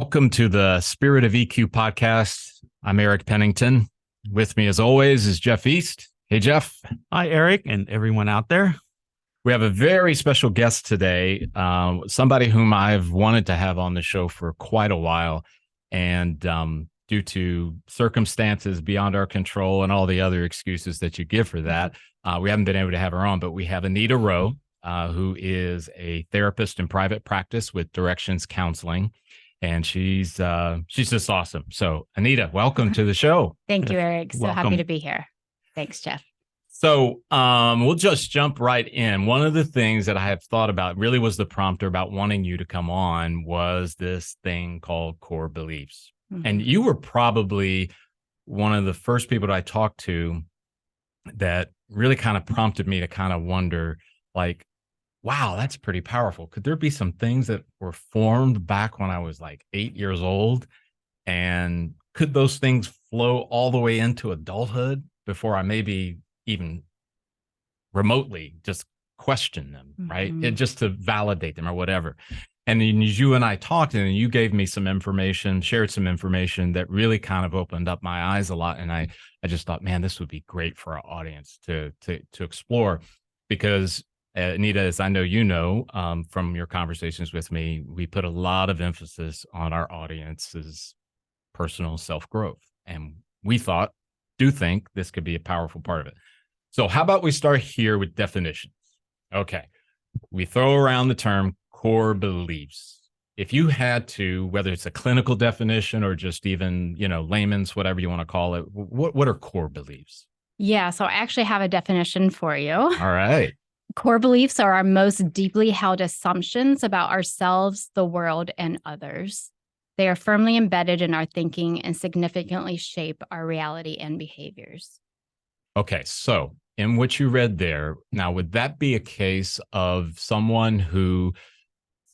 Welcome to the Spirit of EQ podcast. I'm Eric Pennington. With me, as always, is Jeff East. Hey, Jeff. Hi, Eric, and everyone out there. We have a very special guest today, somebody whom I've wanted to have on the show for quite a while. And due to circumstances beyond our control and all the other excuses that you give for that, we haven't been able to have her on. But we have Anita Ritchey, who is a therapist in private practice with Directions Counseling. And she's just awesome. So, Anita, welcome to the show. Thank you, Eric. So Welcome. happy to be here. Thanks, Jeff. So we'll just jump right in. One of the things that I have thought about really was the prompter about wanting you to come on was this thing called core beliefs. Mm-hmm. And you were probably one of the first people that I talked to that really kind of prompted me to kind of wonder, like, wow, that's pretty powerful. Could there be some things that were formed back when I was like 8 years old? And could those things flow all the way into adulthood before I maybe even remotely just question them, right? It just to validate them or whatever. And then you and I talked, and you gave me some information, shared some information that really kind of opened up my eyes a lot. And I just thought, man, this would be great for our audience to explore, because Anita, as I know you know from your conversations with me, we put a lot of emphasis on our audience's personal self-growth. And we do think this could be a powerful part of it. So how about we start here with definitions? Okay. We throw around the term core beliefs. If you had to, whether it's a clinical definition or just even, layman's, whatever you want to call it, what are core beliefs? Yeah, so I actually have a definition for you. All right. Core beliefs are our most deeply held assumptions about ourselves, the world, and others. They are firmly embedded in our thinking and significantly shape our reality and behaviors. Okay, so in what you read there, now, would that be a case of someone who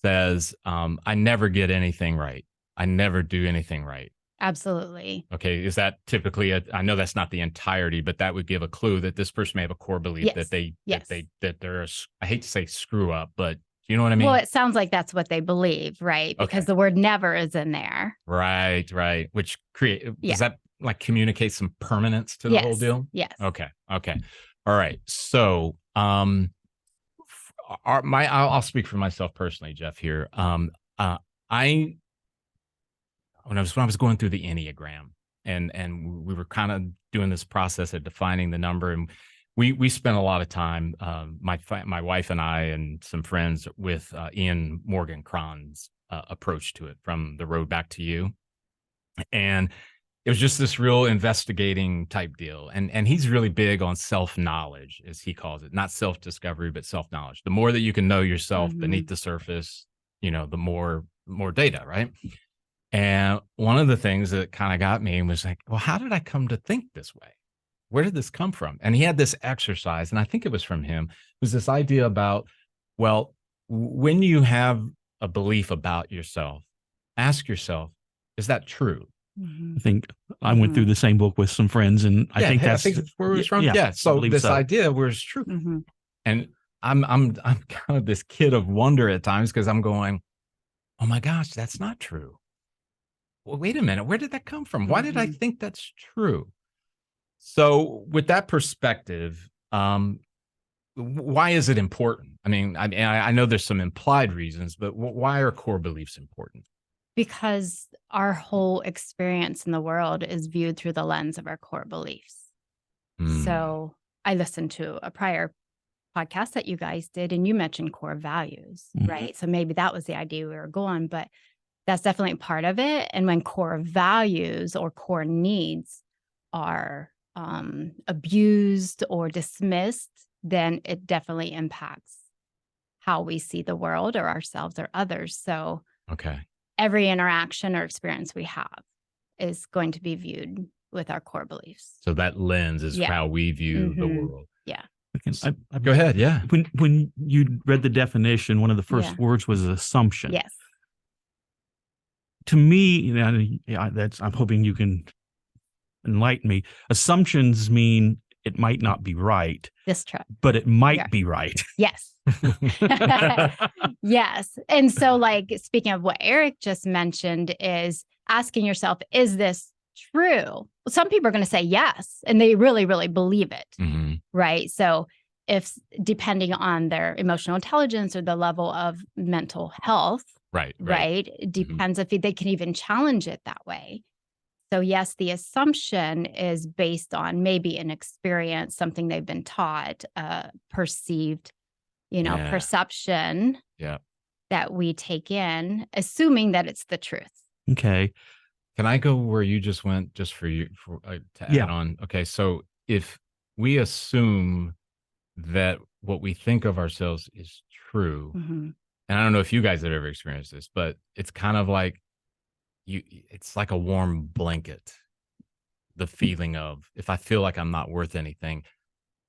says, I never get anything right. I never do anything right? Absolutely. Okay, is that typically I know that's not the entirety, but that would give a clue that this person may have a core belief that they're I hate to say screw up, but you know what I mean? Well, it sounds like that's what they believe, right? Because the word never is in there. Right. Which does that like communicate some permanence to the whole deal? Yes. Okay. All right. So I'll speak for myself personally, Jeff, here. When I was going through the Enneagram, and we were kind of doing this process of defining the number, and we spent a lot of time, my wife and I and some friends, with Ian Morgan Cron's approach to it, From the Road Back to You. And it was just this real investigating type deal. And he's really big on self-knowledge, as he calls it, not self-discovery, but self-knowledge. The more that you can know yourself beneath the surface, the more data, right? And one of the things that kind of got me was like, well, how did I come to think this way? Where did this come from? And he had this exercise, and I think it was from him. It was this idea about, well, when you have a belief about yourself, ask yourself, is that true? I think I went through the same book with some friends, and I think that's where it was from. Yeah. So this idea was true. And I'm kind of this kid of wonder at times, because I'm going, oh my gosh, that's not true. Well, wait a minute. Where did that come from? Why did I think that's true? So with that perspective, why is it important? I mean, I know there's some implied reasons, but why are core beliefs important? Because our whole experience in the world is viewed through the lens of our core beliefs. So I listened to a prior podcast that you guys did, and you mentioned core values, right? So maybe that was the idea we were going, but that's definitely part of it. And when core values or core needs are abused or dismissed, then it definitely impacts how we see the world or ourselves or others. So every interaction or experience we have is going to be viewed with our core beliefs. So that lens is how we view the world. Yeah. Go ahead. Yeah. When you read the definition, one of the first words was assumption. Yes. To me, I'm hoping you can enlighten me. Assumptions mean it might not be right, This trip. but it might be right. Yes. Yes. And so, like, speaking of what Eric just mentioned, is asking yourself, is this true? Some people are going to say yes, and they really, really believe it. Mm-hmm. Right. So, if depending on their emotional intelligence or the level of mental health, Right. it depends if they can even challenge it that way. So, yes, the assumption is based on maybe an experience, something they've been taught, perceived, perception that we take in, assuming that it's the truth. Okay. Can I go where you just went, just for you to add on? Okay. So if we assume that what we think of ourselves is true, Mm-hmm. and I don't know if you guys have ever experienced this, but it's kind of like it's like a warm blanket. The feeling of, if I feel like I'm not worth anything,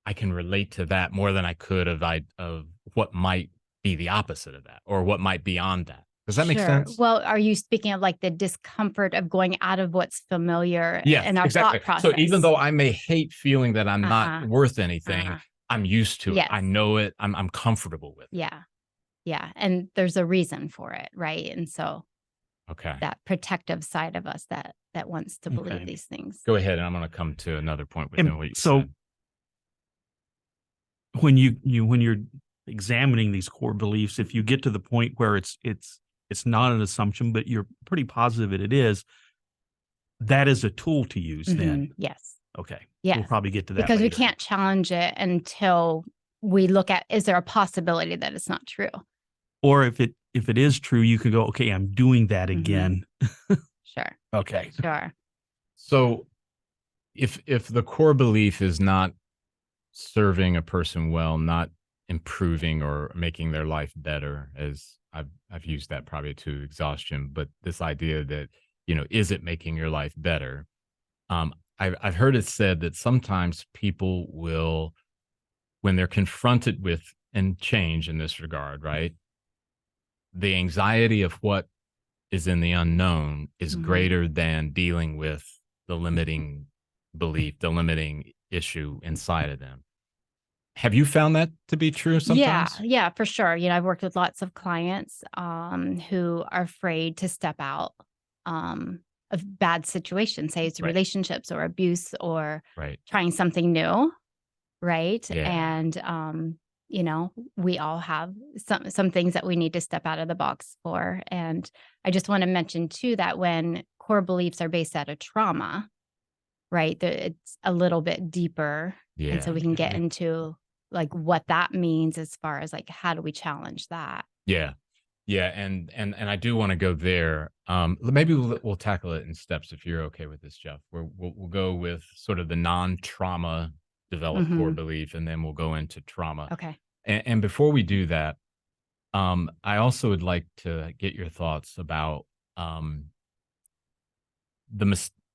I can relate to that more than I could of what might be the opposite of that, or what might be on that. Does that make sense? Well, are you speaking of like the discomfort of going out of what's familiar in our thought process? So even though I may hate feeling that I'm not worth anything, I'm used to it. I know it. I'm comfortable with it. Yeah. And there's a reason for it, right? And so okay, that protective side of us that wants to believe these things. Go ahead, and I'm going to come to another point within what you said. When you're examining these core beliefs, if you get to the point where it's not an assumption, but you're pretty positive it is, that is a tool to use then. Yes. Okay. Yes. We'll probably get to that because later. We can't challenge it until we look at, is there a possibility that it's not true? Or if it is true, you can go, okay, I'm doing that again. Sure. Okay. Sure. So if the core belief is not serving a person well, not improving or making their life better, as I've used that probably to exhaustion, but this idea that, is it making your life better? I've heard it said that sometimes people will, when they're confronted with and change in this regard, right? The anxiety of what is in the unknown is greater than dealing with the limiting belief, the limiting issue inside of them. Have you found that to be true sometimes? Yeah, for sure. I've worked with lots of clients who are afraid to step out of bad situations, say it's relationships or abuse or trying something new, right? Yeah. And we all have some things that we need to step out of the box for. And I just want to mention too that when core beliefs are based out of trauma, right, it's a little bit deeper. Yeah. And so we can get into like what that means as far as like, how do we challenge that? Yeah. Yeah. And I do want to go there. Maybe we'll tackle it in steps if you're okay with this, Jeff. We'll go with sort of the non-trauma developed core belief, and then we'll go into trauma. Okay. And before we do that, I also would like to get your thoughts about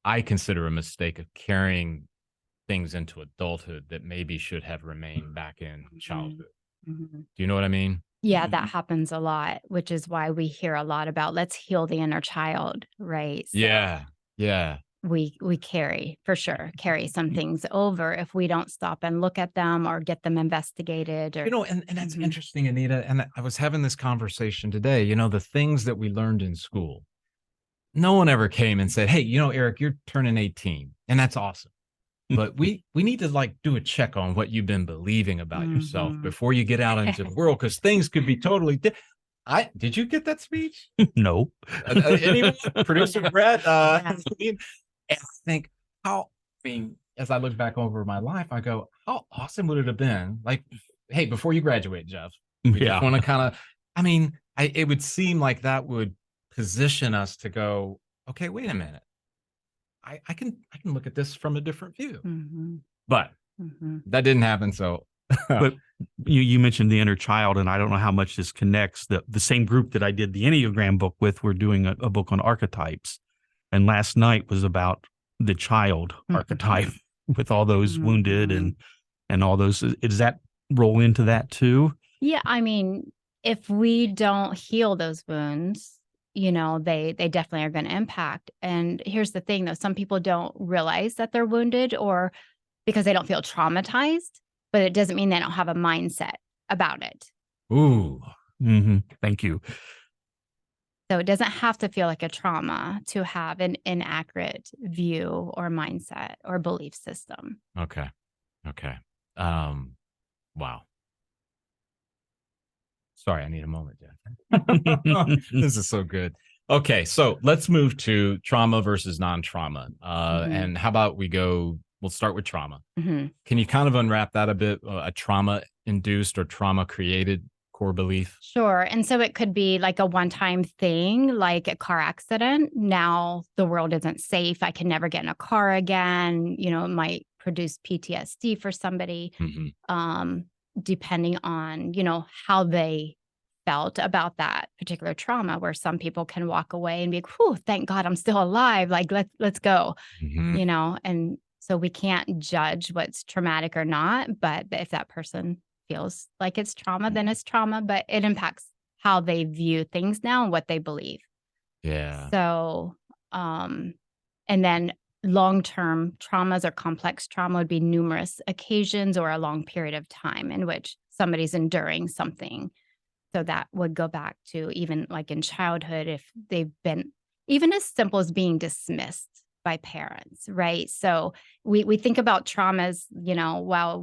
I consider a mistake of carrying things into adulthood that maybe should have remained back in childhood. Do you know what I mean? Yeah, that happens a lot, which is why we hear a lot about let's heal the inner child, right? So yeah. We carry some things over if we don't stop and look at them or get them investigated. Or and that's interesting, Anita. And I was having this conversation today. The things that we learned in school, no one ever came and said, "Hey, Eric, you're turning 18, and that's awesome. But we need to like do a check on what you've been believing about yourself before you get out into the world, because things could be totally different." Did you get that speech? No. Anyone? Producer Brett? And I think as I look back over my life, I go, how awesome would it have been? Like, hey, before you graduate, Jeff, we just want to kind of, it would seem like that would position us to go, okay, wait a minute. I can look at this from a different view, but that didn't happen. So, but you mentioned the inner child, and I don't know how much this connects. The same group that I did the Enneagram book with, we're doing a book on archetypes, and last night was about the child archetype with all those wounded and all those. Does that roll into that too? Yeah, if we don't heal those wounds, they definitely are going to impact. And here's the thing, though. Some people don't realize that they're wounded, or because they don't feel traumatized, but it doesn't mean they don't have a mindset about it. Ooh. Thank you. So it doesn't have to feel like a trauma to have an inaccurate view or mindset or belief system. Okay. Wow. Sorry, I need a moment, Jeff. This is so good. Okay, so let's move to trauma versus non-trauma. And how about we'll start with trauma. Mm-hmm. Can you kind of unwrap that a bit? A trauma-induced or trauma-created core belief? Sure. And so it could be like a one-time thing, like a car accident. Now the world isn't safe. I can never get in a car again. It might produce PTSD for somebody, depending on, how they felt about that particular trauma, where some people can walk away and be, whew, thank God I'm still alive. Like, let's go, and so we can't judge what's traumatic or not. But if that person feels like it's trauma, then it's trauma, but it impacts how they view things now and what they believe. Yeah. So, and then long-term traumas or complex trauma would be numerous occasions or a long period of time in which somebody's enduring something. So that would go back to even like in childhood, if they've been even as simple as being dismissed by parents, right? So we think about traumas, well,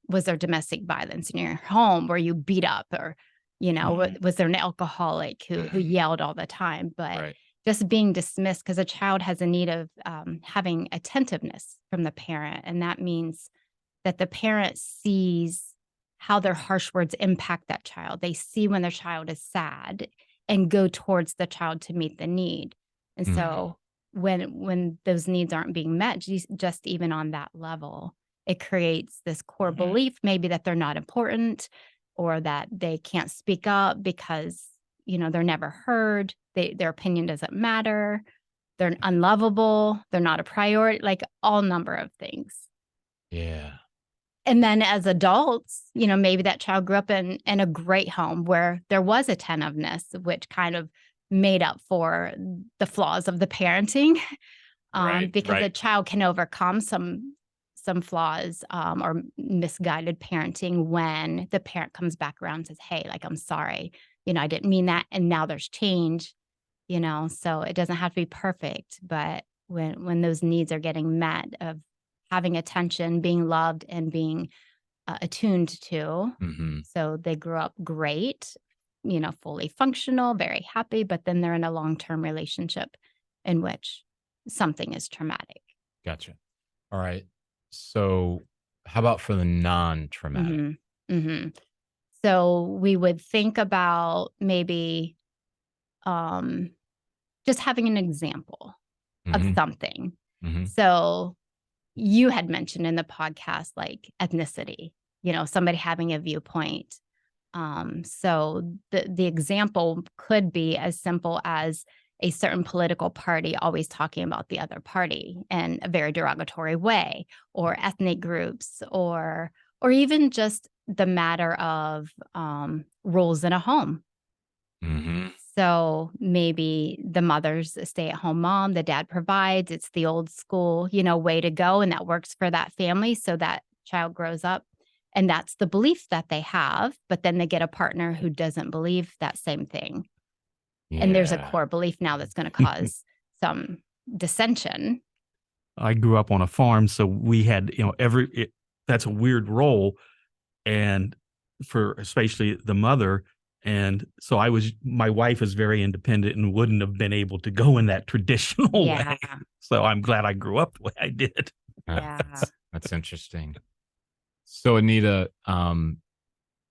was there domestic violence in your home? Were you beat up, or, was there an alcoholic who yelled all the time? But just being dismissed, because a child has a need of having attentiveness from the parent. And that means that the parent sees how their harsh words impact that child. They see when their child is sad and go towards the child to meet the need. And so when those needs aren't being met, just even on that level, it creates this core belief, maybe that they're not important, or that they can't speak up because, they're never heard. Their opinion doesn't matter. They're unlovable. They're not a priority, like all number of things. Yeah. And then as adults, maybe that child grew up in a great home where there was attentiveness, which kind of made up for the flaws of the parenting, because a child can overcome some flaws or misguided parenting when the parent comes back around and says, hey, like, I'm sorry, I didn't mean that. And now there's change, so it doesn't have to be perfect. But when those needs are getting met of having attention, being loved, and being attuned to. So they grew up great, fully functional, very happy, but then they're in a long-term relationship in which something is traumatic. Gotcha. All right. So how about for the non-traumatic? So we would think about maybe just having an example of something. So you had mentioned in the podcast, like ethnicity, somebody having a viewpoint. So the example could be as simple as a certain political party always talking about the other party in a very derogatory way, or ethnic groups, or even just the matter of roles in a home. So maybe the mother's a stay-at-home mom, the dad provides, it's the old school, way to go. And that works for that family. So that child grows up and that's the belief that they have. But then they get a partner who doesn't believe that same thing. Yeah. And there's a core belief now that's going to cause some dissension. I grew up on a farm, so we had, that's a weird role. And for especially the mother. And so my wife is very independent and wouldn't have been able to go in that traditional way. So I'm glad I grew up the way I did. Yeah. That's interesting. So Anita,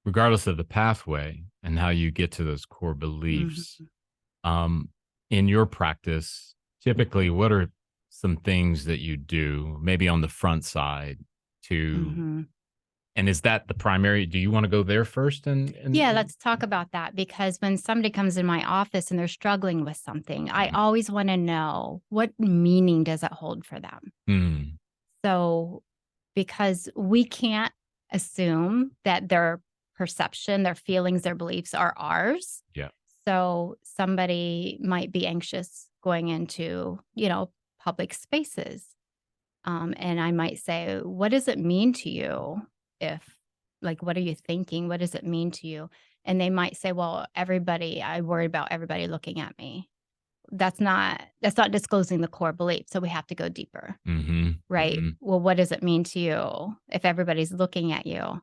regardless of the pathway and how you get to those core beliefs, in your practice, typically, what are some things that you do, maybe on the front side to and is that the primary? Do you want to go there first? Yeah, let's talk about that, because when somebody comes in my office and they're struggling with something, I always want to know, what meaning does it hold for them? So, because we can't assume that their perception, their feelings, their beliefs are ours. Yeah. So somebody might be anxious going into, public spaces. And I might say, what does it mean to you? If, like, what are you thinking? What does it mean to you? And they might say, well, I worry about everybody looking at me. That's not disclosing the core belief. So we have to go deeper, right? Well, what does it mean to you if everybody's looking at you?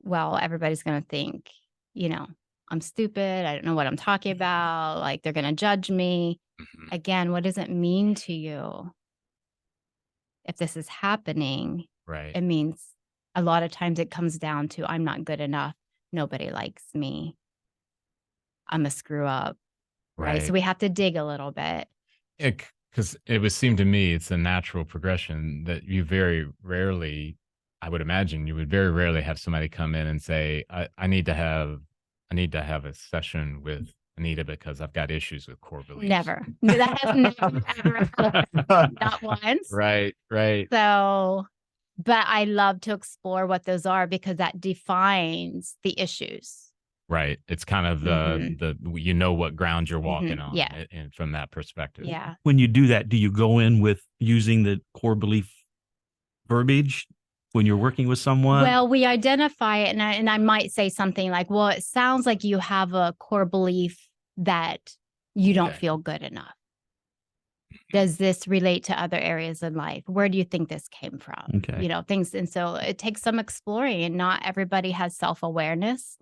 Well, everybody's going to think, I'm stupid. I don't know what I'm talking about. Like, they're going to judge me. Again, what does it mean to you? If this is happening, Right. it means a lot of times it comes down to, I'm not good enough. Nobody likes me. I'm a screw up. Right. So we have to dig a little bit. Because it would seem to me it's a natural progression that you very rarely, I would imagine, you would very rarely have somebody come in and say, I need to have a session with Anita because I've got issues with core beliefs. Never. That has never ever happened. Not once. Right. So, but I love to explore what those are because that defines the issues. Right. It's kind of the what ground you're walking on. Yeah. And from that perspective. Yeah. When you do that, do you go in with using the core belief verbiage when you're working with someone? Well, we identify it, and I might say something like, well, it sounds like you have a core belief that you don't feel good enough. Does this relate to other areas in life? Where do you think this came from? Okay. Things. And so it takes some exploring, and not everybody has self-awareness.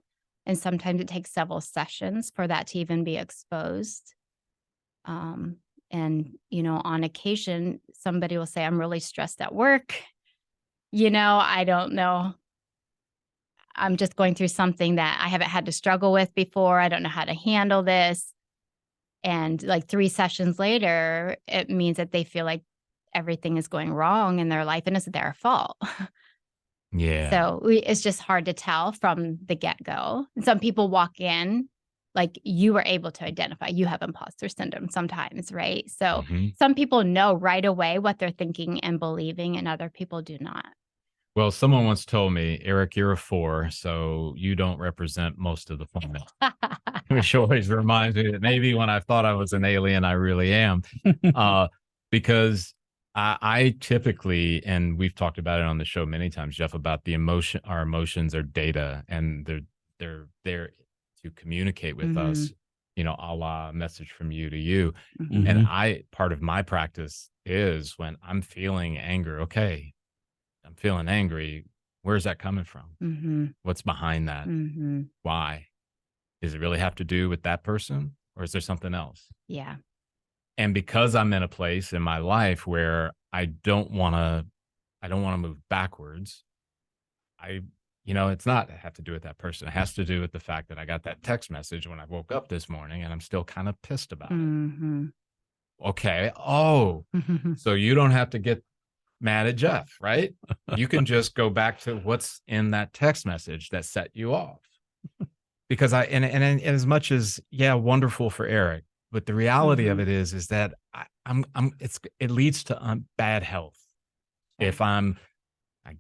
And sometimes it takes several sessions for that to even be exposed. And, on occasion, somebody will say, I'm really stressed at work. I don't know. I'm just going through something that I haven't had to struggle with before. I don't know how to handle this. And like 3 sessions later, it means that they feel like everything is going wrong in their life and it's their fault. Yeah. So it's just hard to tell from the get-go. Some people walk in, like you were able to identify, you have imposter syndrome sometimes, right? So some people know right away what they're thinking and believing, and other people do not. Well, someone once told me, Eric, you're a 4, so you don't represent most of the planet. Which always reminds me that maybe when I thought I was an alien, I really am. Because I typically, and we've talked about it on the show many times, Jeff, about our emotions are data, and they're there to communicate with us, a la message from you to you. And part of my practice is when I'm feeling anger, okay, I'm feeling angry. Where's that coming from? What's behind that? Why? Does it really have to do with that person, or is there something else? Yeah. And because I'm in a place in my life where I don't want to move backwards, it's not have to do with that person. It has to do with the fact that I got that text message when I woke up this morning and I'm still kind of pissed about it. Okay. Oh, so you don't have to get mad at Jeff, right? You can just go back to what's in that text message that set you off. Because and as much as, wonderful for Eric, but the reality of it is that it leads to bad health. If I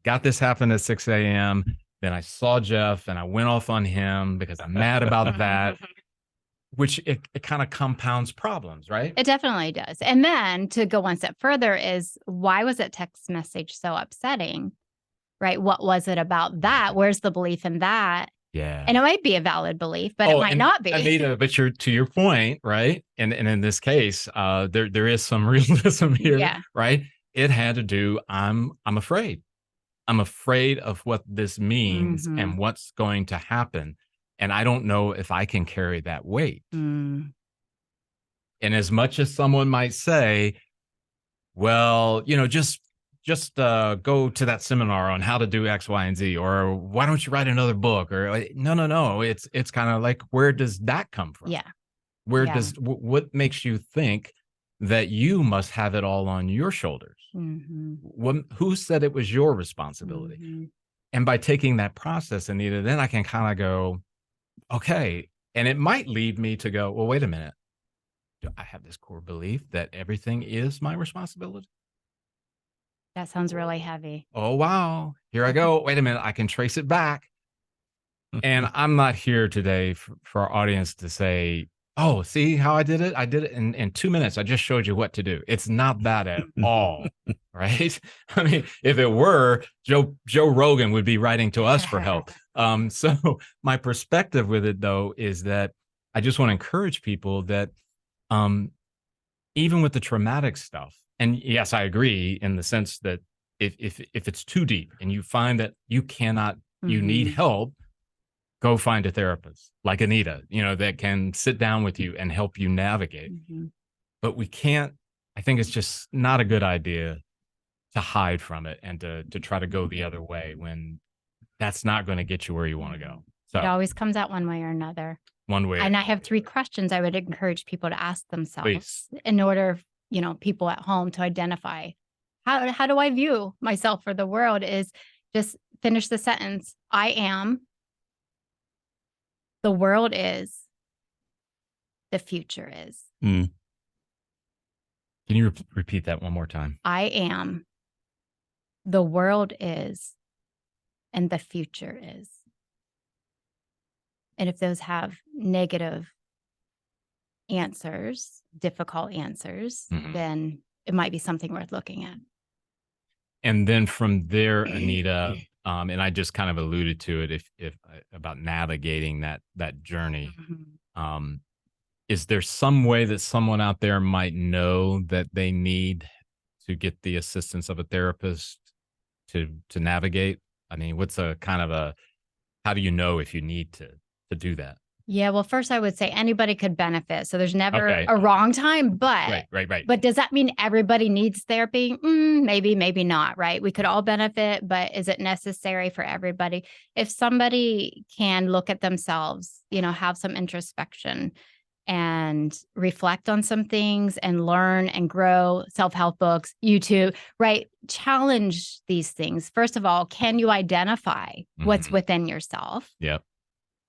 got this happen at 6 a.m., then I saw Jeff and I went off on him because I'm mad about that, which it kind of compounds problems, right? It definitely does. And then to go one step further is, why was that text message so upsetting, right? What was it about that? Where's the belief in that? Yeah. And it might be a valid belief, but it might not be. Anita, but to your point, right? And in this case, there is some realism here, right? It had to do, I'm afraid. I'm afraid of what this means and what's going to happen. And I don't know if I can carry that weight. And as much as someone might say, well, just go to that seminar on how to do X, Y, and Z, or why don't you write another book? Or no. It's kind of like, where does that come from? Yeah. What makes you think that you must have it all on your shoulders? Who said it was your responsibility? And by taking that process, Anita, then I can kind of go, okay. And it might lead me to go, well, wait a minute. Do I have this core belief that everything is my responsibility? That sounds really heavy. Oh, wow. Here I go. Wait a minute. I can trace it back. And I'm not here today for our audience to say, Oh, see how I did it? I did it in 2 minutes. I just showed you what to do. It's not that at all, right? I mean, if it were, Joe Rogan would be writing to us for help. So my perspective with it, though, is that I just want to encourage people that even with the traumatic stuff, and yes, I agree in the sense that if it's too deep and you find that you cannot, you need help, go find a therapist like Anita, that can sit down with you and help you navigate. But we can't, I think it's just not a good idea to hide from it and to try to go the other way when that's not going to get you where you want to go. So it always comes out one way or another. One way. And I have 3 questions I would encourage people to ask themselves Please. in order, people at home to identify how do I view myself or the world is just finish the sentence. I am, the world is, the future is. Can you repeat that one more time? I am, the world is, and the future is. And if those have negative answers, difficult answers, then it might be something worth looking at. And then from there, Anita, and I just kind of alluded to it, if about navigating that journey. Is there some way that someone out there might know that they need to get the assistance of a therapist to navigate? I mean, what's how do you know if you need to do that? Yeah, well, first I would say anybody could benefit. So there's never a wrong time, but right. But does that mean everybody needs therapy? Maybe, maybe not, right? We could all benefit, but is it necessary for everybody? If somebody can look at themselves, have some introspection and reflect on some things and learn and grow, self-help books, YouTube, right? Challenge these things. First of all, can you identify what's within yourself? Yep.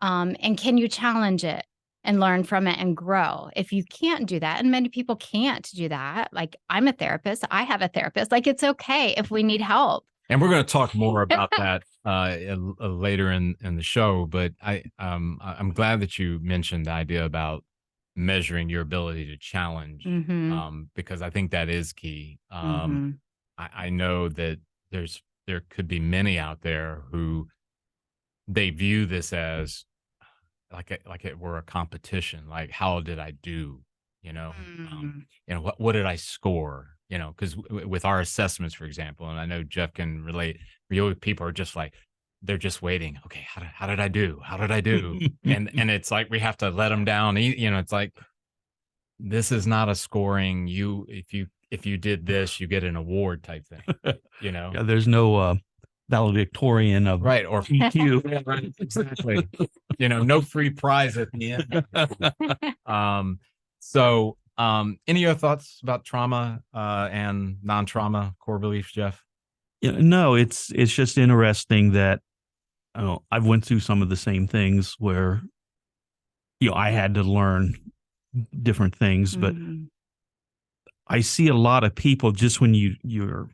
And can you challenge it and learn from it and grow? If you can't do that, and many people can't do that, like I'm a therapist, I have a therapist, like it's okay if we need help. And we're going to talk more about that later in the show. But I'm glad that you mentioned the idea about measuring your ability to challenge, because I think that is key. I know that there could be many out there who they view this as like it were a competition. Like, how did I do? What did I score? Because with our assessments, for example, and I know Jeff can relate. People are just like, they're just waiting. Okay, how did I do? How did I do? and it's like we have to let them down. It's like, this is not a scoring. If you did this, you get an award type thing. Yeah, there's no valedictorian of right or EQ. Yeah, right, exactly. No free prize at the end. So any other thoughts about trauma and non-trauma core beliefs, Jeff? No, it's just interesting that I've went through some of the same things where I had to learn different things, but I see a lot of people just when you're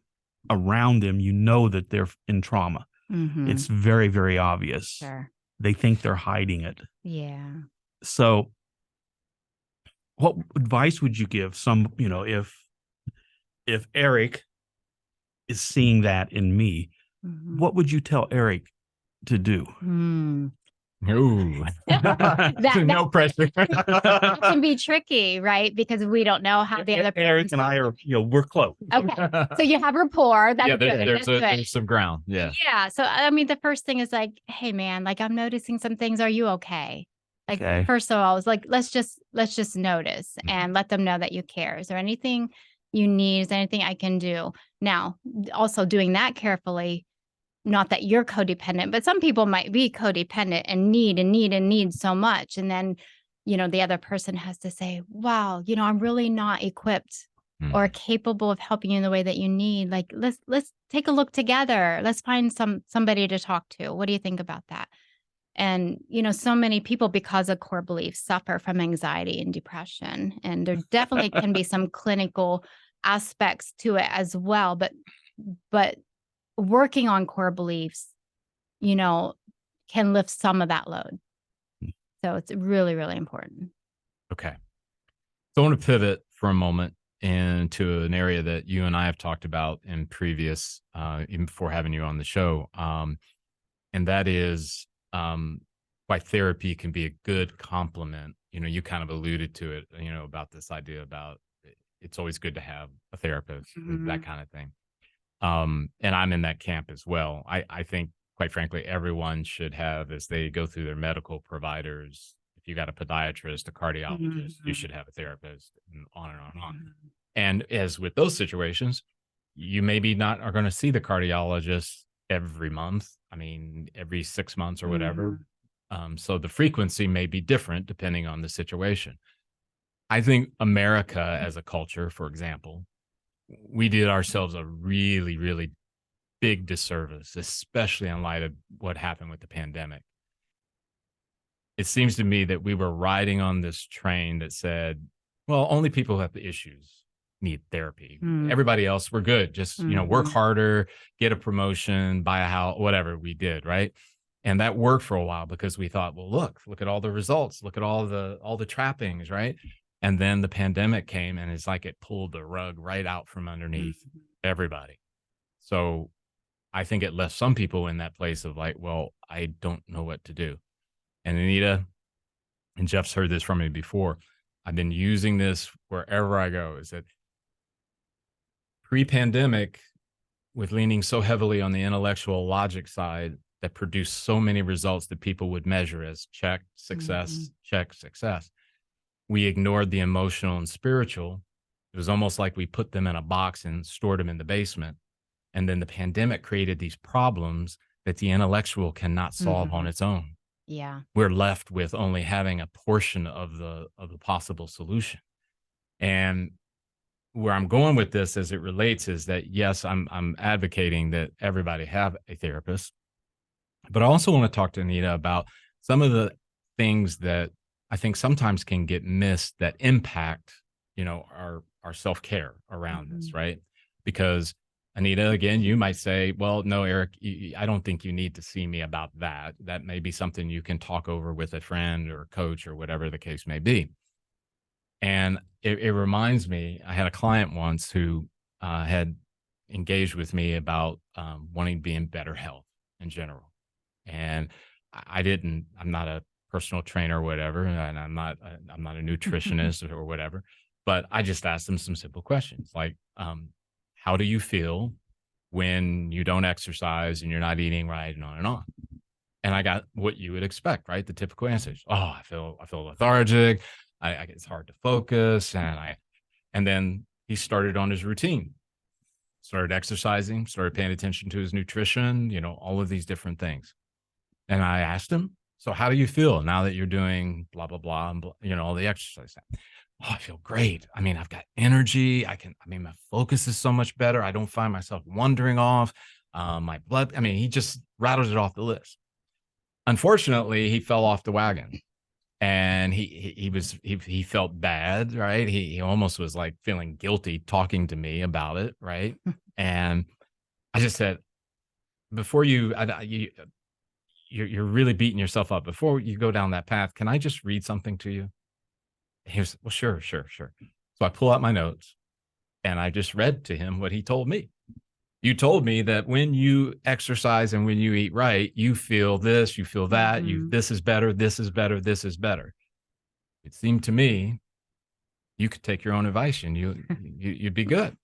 around them, that they're in trauma. It's very, very obvious. Sure. They think they're hiding it. Yeah. So what advice would you give if Eric is seeing that in me, what would you tell Eric to do? Ooh. No pressure. That can be tricky, right? Because we don't know how the other Eric and I are, we're close. Okay. So you have rapport. That's good. There's some ground. Yeah. Yeah. So I mean, the first thing is like, hey man, like I'm noticing some things. Are you okay? Like first of all, it's like let's just notice and let them know that you care. Is there anything you need? Is there anything I can do? Now, also doing that carefully. Not that you're codependent, but some people might be codependent and need so much. And then, the other person has to say, wow, I'm really not equipped or capable of helping you in the way that you need. Like, let's take a look together. Let's find somebody to talk to. What do you think about that? And, so many people, because of core beliefs, suffer from anxiety and depression. And there definitely can be some clinical aspects to it as well. But working on core beliefs, can lift some of that load. So it's really, really important. Okay. So I want to pivot for a moment into an area that you and I have talked about in previous, even before having you on the show. And that is why therapy can be a good complement. You kind of alluded to it, about this idea about it's always good to have a therapist, that kind of thing. And I'm in that camp as well. I think, quite frankly, everyone should have, as they go through their medical providers, if you got a podiatrist, a cardiologist, you should have a therapist, and on and on and on. And as with those situations, you maybe not are going to see the cardiologist every month. I mean, every 6 months or whatever. So the frequency may be different depending on the situation. I think America as a culture, for example, we did ourselves a really, really big disservice, especially in light of what happened with the pandemic. It seems to me that we were riding on this train that said, well, only people who have the issues need therapy. Everybody else, we're good. Just, work harder, get a promotion, buy a house, whatever we did. Right. And that worked for a while because we thought, well, look at all the results, look at all the trappings. Right. And then the pandemic came and it's like it pulled the rug right out from underneath everybody. So I think it left some people in that place of like, well, I don't know what to do. And Anita and Jeff's heard this from me before. I've been using this wherever I go, is that pre-pandemic, with leaning so heavily on the intellectual logic side that produced so many results that people would measure as check, success, check, success. We ignored the emotional and spiritual. It was almost like we put them in a box and stored them in the basement. And then the pandemic created these problems that the intellectual cannot solve on its own. Yeah. We're left with only having a portion of the possible solution. And where I'm going with this as it relates is that, yes, I'm advocating that everybody have a therapist, but I also want to talk to Anita about some of the things that I think sometimes can get missed that impact, our self-care around this, right? Because Anita, again, you might say, well, no, Eric, I don't think you need to see me about that. That may be something you can talk over with a friend or a coach or whatever the case may be. And it reminds me, I had a client once who had engaged with me about wanting to be in better health in general. And I'm not a personal trainer or whatever, and I'm not a nutritionist or whatever, but I just asked them some simple questions like, how do you feel when you don't exercise and you're not eating right, and on and on? And I got what you would expect, right? The typical answers. Oh, I feel lethargic. It's hard to focus. And then he started on his routine, started exercising, started paying attention to his nutrition, all of these different things. And I asked him, so how do you feel now that you're doing blah, blah, blah, and all the exercise? Oh, I feel great. I mean, I've got energy. My focus is so much better. I don't find myself wandering off. My blood, he just rattled it off the list. Unfortunately, he fell off the wagon. And he felt bad, right? He almost was like feeling guilty talking to me about it, right? And I just said, before you're really beating yourself up. Before you go down that path, can I just read something to you? He was, well, sure. So I pull out my notes and I just read to him what he told me. You told me that when you exercise and when you eat right, you feel this, you feel that, this is better, this is better, this is better. It seemed to me you could take your own advice and you'd be good.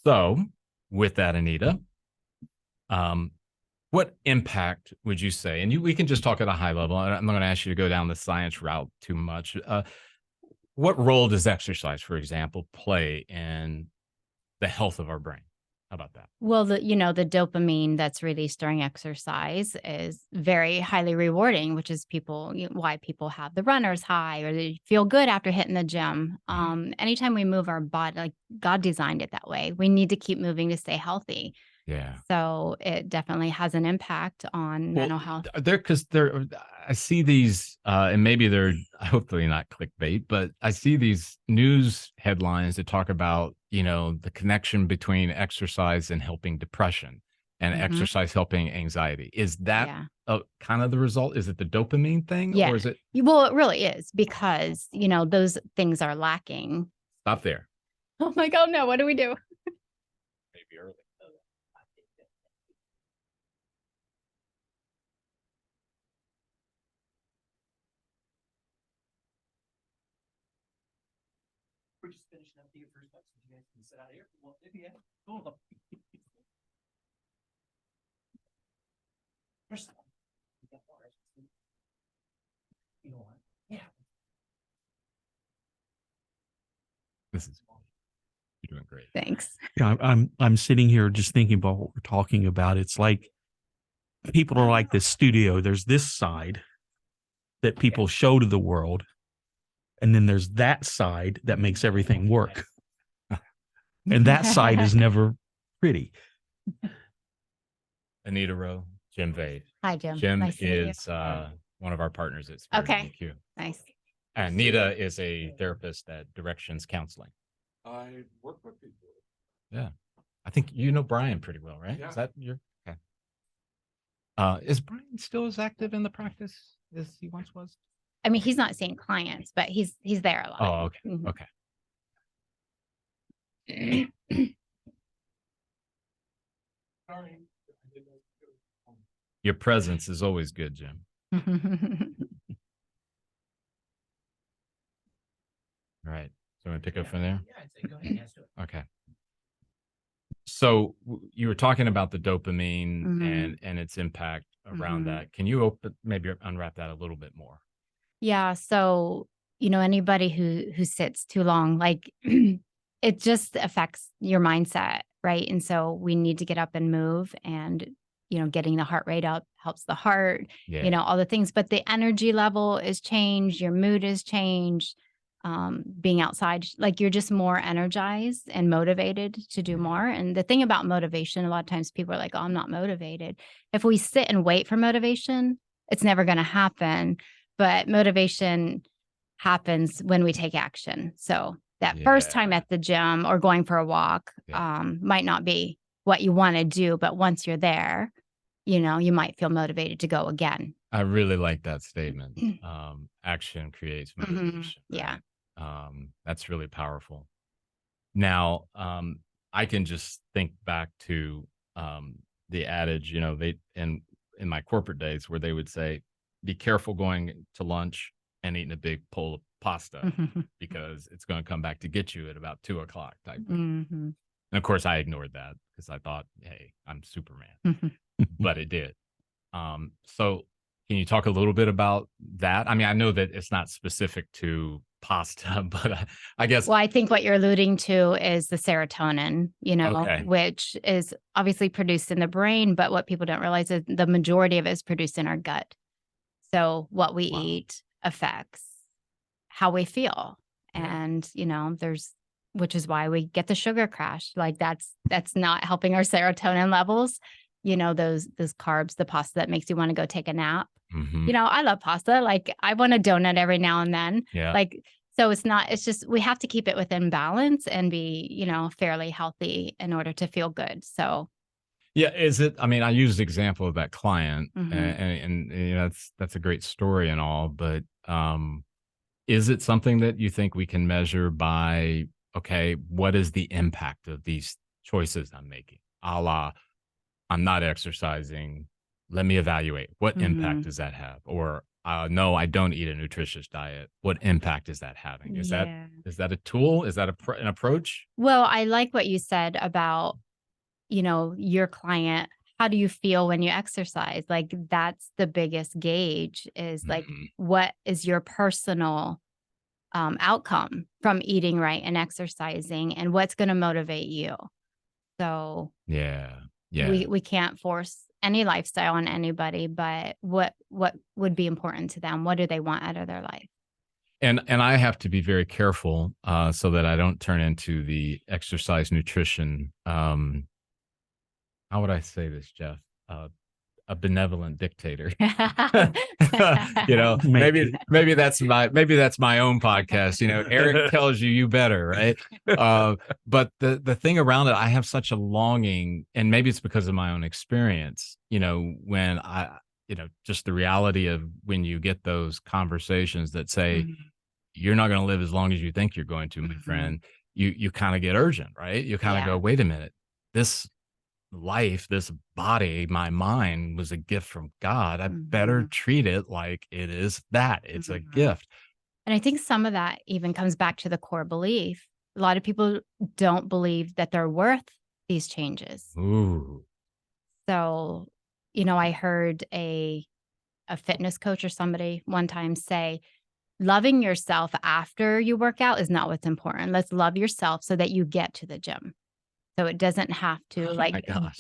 So with that, Anita, what impact would you say? And we can just talk at a high level. I'm not going to ask you to go down the science route too much. What role does exercise, for example, play in the health of our brain? How about that? Well, the dopamine that's released during exercise is very highly rewarding, which is why people have the runner's high or they feel good after hitting the gym. Anytime we move our body, like God designed it that way, we need to keep moving to stay healthy. Yeah. So it definitely has an impact on mental health. I see these, and maybe they're hopefully not clickbait, but I see these news headlines that talk about, the connection between exercise and helping depression. and exercise helping anxiety. Is that kind of the result? Is it the dopamine thing, or is it? Well, it really is, because, those things are lacking. Stop there. Oh my God, no. What do we do? Maybe early. We're just finishing up the first so you guys can sit out here. Well, yeah, cool. First, you know what? Yeah. This is fun. You're doing great. Thanks. Yeah, I'm sitting here just thinking about what we're talking about. It's like people are like this studio. There's this side that people show to the world, and then there's that side that makes everything work. And that side is never pretty. Anita Rowe, Jim Vade. Hi, Jim. Jim Nice to meet you. is one of our partners at Spirit Okay. EQ. Nice. Anita is a therapist at Directions Counseling. I work with people. Yeah. I think you know Brian pretty well, right? Yeah. Is that your okay? Is Brian still as active in the practice as he once was? I mean, he's not seeing clients, but he's there a lot. Oh, okay. Mhm. Okay. Sorry. Your presence is always good, Jim. All right. So I'm gonna pick up from there. Yeah, I'd say go ahead. Yes, do it. Okay. So you were talking about the dopamine Mhm. and its impact around Mhm. that. Can you maybe unwrap that a little bit more? Yeah. So, anybody who sits too long, like it just affects your mindset, right? And so we need to get up and move, and getting the heart rate up helps the heart, Yeah. all the things. But the energy level is changed, your mood is changed. Being outside, like you're just more energized and motivated to do more. And the thing about motivation, a lot of times people are like, "Oh, I'm not motivated." If we sit and wait for motivation, it's never going to happen. But motivation happens when we take action. So that first time Yeah. at the gym or going for a walk might not be what you want to do, but once you're there, you might feel motivated to go again. I really like that statement. Action creates Mhm. motivation. Yeah. Right? That's really powerful. Now, I can just think back to the adage, they in my corporate days where they would say, "Be careful going to lunch and eating a big bowl of pasta because it's going to come back to get you at about 2:00 type." Mhm. And of course, I ignored that because I thought, "Hey, I'm Superman," but it did. So can you talk a little bit about that? I mean, I know that it's not specific to pasta, but I guess. Well, I think what you're alluding to is the serotonin, Okay. which is obviously produced in the brain, but what people don't realize is the majority of it is produced in our gut. So what we Wow. eat affects how we feel. Yeah. And, which is why we get the sugar crash. Like that's not helping our serotonin levels. Those carbs, the pasta that makes you want to go take a nap. Mhm. I love pasta. Like I want a donut every now and then. Yeah. Like, so it's just, we have to keep it within balance and be, fairly healthy in order to feel good. So. Yeah. I mean, I used the example of that client Mhm. and that's a great story and all, but is it something that you think we can measure by, okay, what is the impact of these choices I'm making? A la, I'm not exercising. Let me evaluate. What impact Mhm. does that have? Or no, I don't eat a nutritious diet. What impact is that having? Is Yeah. that a tool? Is that an approach? Well, I like what you said about, your client. How do you feel when you exercise? Like that's the biggest gauge is like, Mhm. what is your personal outcome from eating right and exercising, and what's going to motivate you? So Yeah. Yeah. we can't force any lifestyle on anybody, but what would be important to them? What do they want out of their life? And I have to be very careful so that I don't turn into the exercise nutrition. How would I say this, Jeff? a benevolent dictator. Maybe that's my own podcast. Eric tells you better, right? But the thing around it, I have such a longing, and maybe it's because of my own experience, when just the reality of when you get those conversations that say, you're not going to live as long as you think you're going to, my friend, you kind of get urgent, right? You kind of go, wait a minute, this life, this body, my mind was a gift from God. I better treat it like it is that. It's a gift. And I think some of that even comes back to the core belief. A lot of people don't believe that they're worth these changes. Ooh. So, I heard a fitness coach or somebody one time say, loving yourself after you work out is not what's important. Let's love yourself so that you get to the gym. So it doesn't have to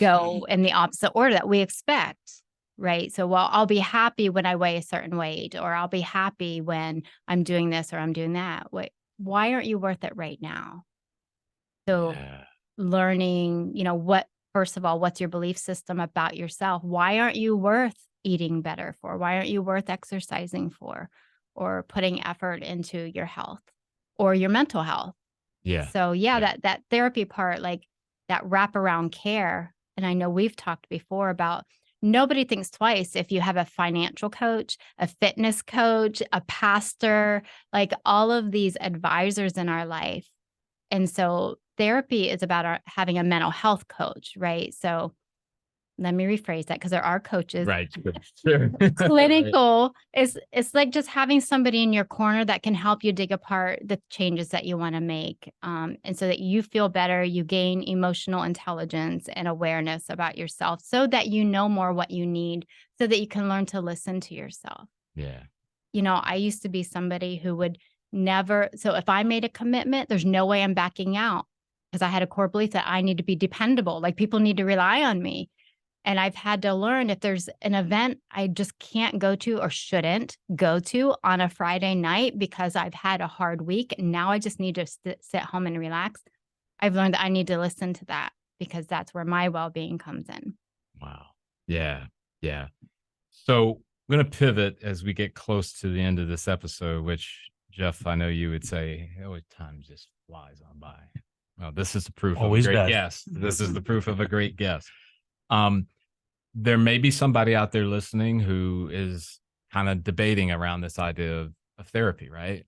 go in the opposite order that we expect, right? So, I'll be happy when I weigh a certain weight, or I'll be happy when I'm doing this or I'm doing that. Why aren't you worth it right now? So learning, first of all, what's your belief system about yourself? Why aren't you worth eating better for? Why aren't you worth exercising for, or putting effort into your health or your mental health? Yeah. So that therapy part, like that wraparound care. And I know we've talked before about nobody thinks twice if you have a financial coach, a fitness coach, a pastor, like all of these advisors in our life. And so therapy is about having a mental health coach, right? So let me rephrase that, because there are coaches. Right. Sure. Clinical it's like just having somebody in your corner that can help you dig apart the changes that you want to make. And so that you feel better, you gain emotional intelligence and awareness about yourself, so that you know more what you need, so that you can learn to listen to yourself. Yeah. I used to be somebody who would never, so if I made a commitment, there's no way I'm backing out, because I had a core belief that I need to be dependable. Like, people need to rely on me. And I've had to learn, if there's an event I just can't go to or shouldn't go to on a Friday night because I've had a hard week, and now I just need to sit home and relax, I've learned that I need to listen to that, because that's where my well-being comes in. Wow. Yeah. Yeah. So I'm going to pivot as we get close to the end of this episode, which, Jeff, I know you would say, time just flies on by. Well, this is the proof Always of a great does. guest. This is the proof of a great guest. There may be somebody out there listening who is kind of debating around this idea of therapy, right?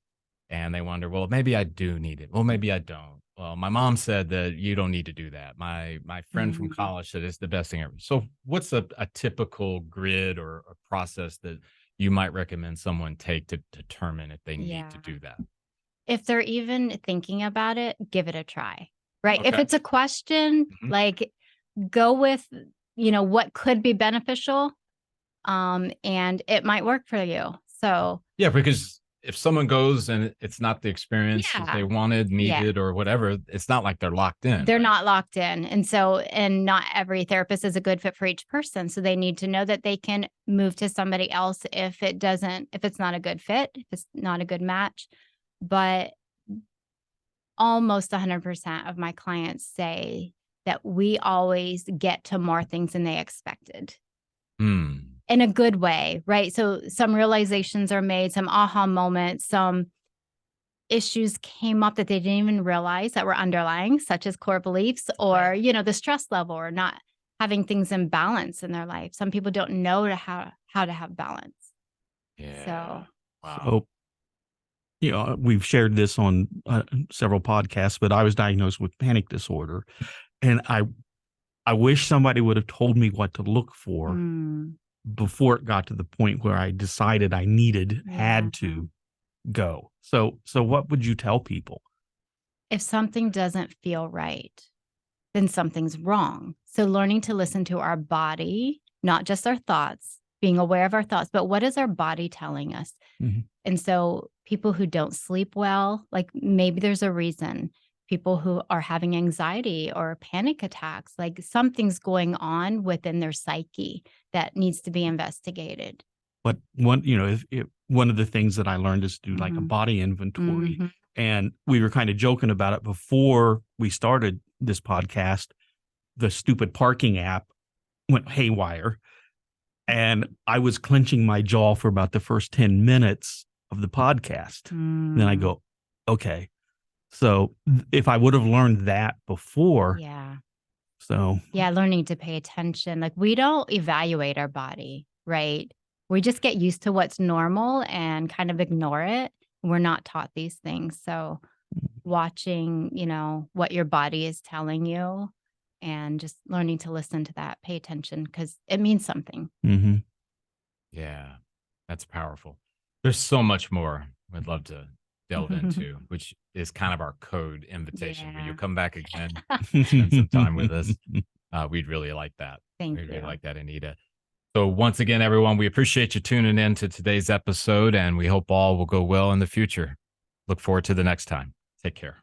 And they wonder, well, maybe I do need it. Well, maybe I don't. Well, my mom said that you don't need to do that. My friend from college said it's the best thing ever. So what's a typical grid or a process that you might recommend someone take to determine if they need to do that? If they're even thinking about it, give it a try, right? Okay. If it's a question, like, go with, what could be beneficial, and it might work for you. So yeah, because if someone goes and it's not the experience that they wanted, needed, or whatever, it's not like they're locked in. They're not locked in. And not every therapist is a good fit for each person. So they need to know that they can move to somebody else if it's not a good fit, if it's not a good match. But almost 100% of my clients say that we always get to more things than they expected. In a good way, right? So some realizations are made, some aha moments, some issues came up that they didn't even realize that were underlying, such as core beliefs, or, the stress level, or not having things in balance in their life. Some people don't know how to have balance. Yeah. So, wow. So, we've shared this on several podcasts, but I was diagnosed with panic disorder, and I wish somebody would have told me what to look for before it got to the point where I decided I had to go. So what would you tell people? If something doesn't feel right, then something's wrong. So learning to listen to our body, not just our thoughts, being aware of our thoughts, but what is our body telling us? And so people who don't sleep well, like, maybe there's a reason. People who are having anxiety or panic attacks, like, something's going on within their psyche that needs to be investigated. But one of the things that I learned is to do like a body inventory. And we were kind of joking about it before we started this podcast. The stupid parking app went haywire. And I was clenching my jaw for about the first 10 minutes of the podcast. Then I go, okay. So if I would have learned that before. Yeah. So. Yeah. Learning to pay attention. Like we don't evaluate our body, right? We just get used to what's normal and kind of ignore it. We're not taught these things. So watching, what your body is telling you and just learning to listen to that, pay attention because it means something. Mm-hmm. Yeah, that's powerful. There's so much more I'd love to delve into, which is kind of our code invitation. When you come back again, spend some time with us, we'd really like that. Thank We'd you. really like that, Anita. So once again, everyone, we appreciate you tuning in to today's episode, and we hope all will go well in the future. Look forward to the next time. Take care.